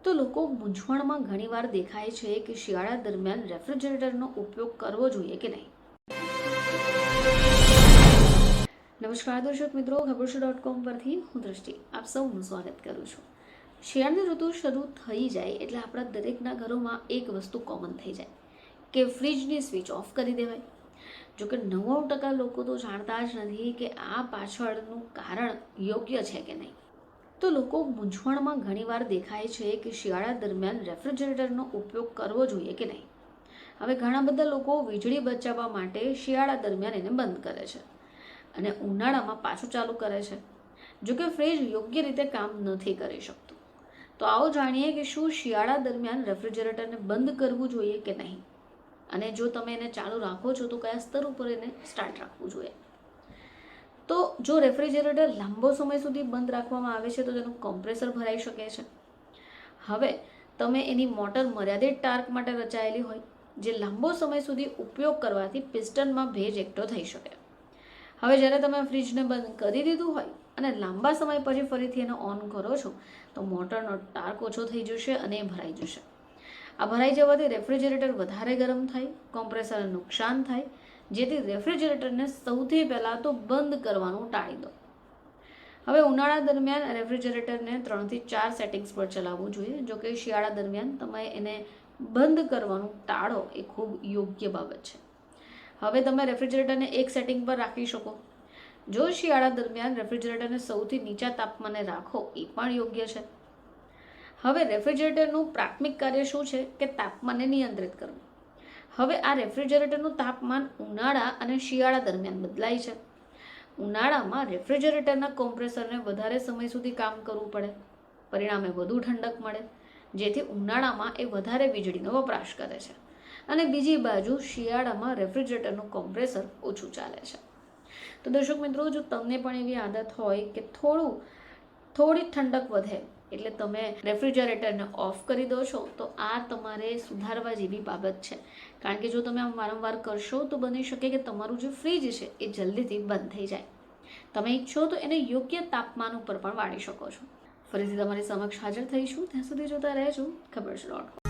તો લોકો મૂંઝવણમાં ઘણીવાર દેખાય છે કે શિયાળા દરમિયાન રેફ્રિજરેટરનો ઉપયોગ કરવો જોઈએ કે નહીં. નમસ્કાર દર્શક મિત્રો, ખબરશો.com પરથી હું દ્રષ્ટિ આપ સૌનું સ્વાગત કરું છું. શિયાળાની ઋતુ શરૂ થઈ જાય એટલે આપણા દરેકના ઘરોમાં એક વસ્તુ કોમન થઈ જાય કે ફ્રીજની સ્વિચ ઓફ કરી દેવાય. જોકે 99% લોકો તો જાણતા જ નથી કે આ પાછળનું કારણ યોગ્ય છે કે નહીં. તો લોકો મૂંઝવણમાં ઘણીવાર દેખાય છે કે શિયાળા દરમિયાન રેફ્રિજરેટરનો ઉપયોગ કરવો જોઈએ કે નહીં. હવે ઘણા બધા લોકો વીજળી બચાવવા માટે શિયાળા દરમિયાન એને બંધ કરે છે અને ઉનાળામાં પાછું ચાલુ કરે છે. જોકે ફ્રીજ યોગ્ય રીતે કામ નથી કરી શકતું. તો આવો જાણીએ કે શું શિયાળા દરમિયાન રેફ્રિજરેટરને બંધ કરવું જોઈએ કે નહીં, અને જો તમે એને ચાલુ રાખો છો તો કયા સ્તર ઉપર એને સ્ટાર્ટ રાખવું જોઈએ. તો જો રેફ્રિજરેટર લાંબો સમય સુધી બંધ રાખવામાં આવે છે તો તેનું કમ્પ્રેસર ભરાઈ શકે છે. હવે તમે એની મોટર મર્યાદિત ટાર્ક માટે રચાયેલી હોય, જે લાંબો સમય સુધી ઉપયોગ કરવાથી પિસ્ટનમાં ભેજ એકઠો થઈ શકે. હવે જ્યારે તમે ફ્રીજને બંધ કરી દીધું હોય અને લાંબા સમય પછી ફરીથી એને ઓન કરો છો તો મોટરનો ટાર્ક ઓછો થઈ જશે અને એ ભરાઈ જશે. આ ભરાઈ જવાથી રેફ્રિજરેટર વધારે ગરમ થાય, કોમ્પ્રેસરને નુકસાન થાય, જેથી રેફ્રિજરેટરને સૌથી પહેલાં તો બંધ કરવાનું ટાળી દો. હવે ઉનાળા દરમિયાન રેફ્રિજરેટરને 3 થી 4 સેટિંગ્સ પર ચલાવવું જોઈએ. જો કે શિયાળા દરમિયાન તમે એને બંધ કરવાનું ટાળો એ ખૂબ યોગ્ય બાબત છે. હવે તમે રેફ્રિજરેટરને એક સેટિંગ પર રાખી શકો. જો શિયાળા દરમિયાન રેફ્રિજરેટરને સૌથી નીચા તાપમાને રાખો એ પણ યોગ્ય છે. હવે રેફ્રિજરેટરનું પ્રાથમિક કાર્ય શું છે કે તાપમાનને નિયંત્રિત કરવું. હવે આ રેફ્રિજરેટરનું તાપમાન ઉનાળા અને શિયાળા દરમિયાન બદલાય છે. ઉનાળામાં રેફ્રિજરેટરના કોમ્પ્રેસરને વધારે સમય સુધી કામ કરવું પડે, પરિણામે વધુ ઠંડક મળે, જેથી ઉનાળામાં એ વધારે વીજળીનો વપરાશ કરે છે. અને બીજી બાજુ શિયાળામાં રેફ્રિજરેટરનું કોમ્પ્રેસર ઓછું ચાલે છે. તો દર્શક મિત્રો, જો તમને પણ એવી આદત હોય કે થોડી ઠંડક વધે એટલે તમે રેફ્રિજરેટરને ઓફ કરી દો છો, તો આ તમારે સુધારવા જેવી બાબત છે. કારણ કે જો તમે આમ વારંવાર કરશો તો બની શકે કે તમારું જે ફ્રીજ છે એ જલ્દીથી બંધ થઈ જાય. તમે ઈચ્છો તો એને યોગ્ય તાપમાન ઉપર પણ વાળી શકો છો. ફરીથી તમારી સમક્ષ હાજર થઈશું. ત્યાં સુધી જોતા રહેજો ખબરશો.com.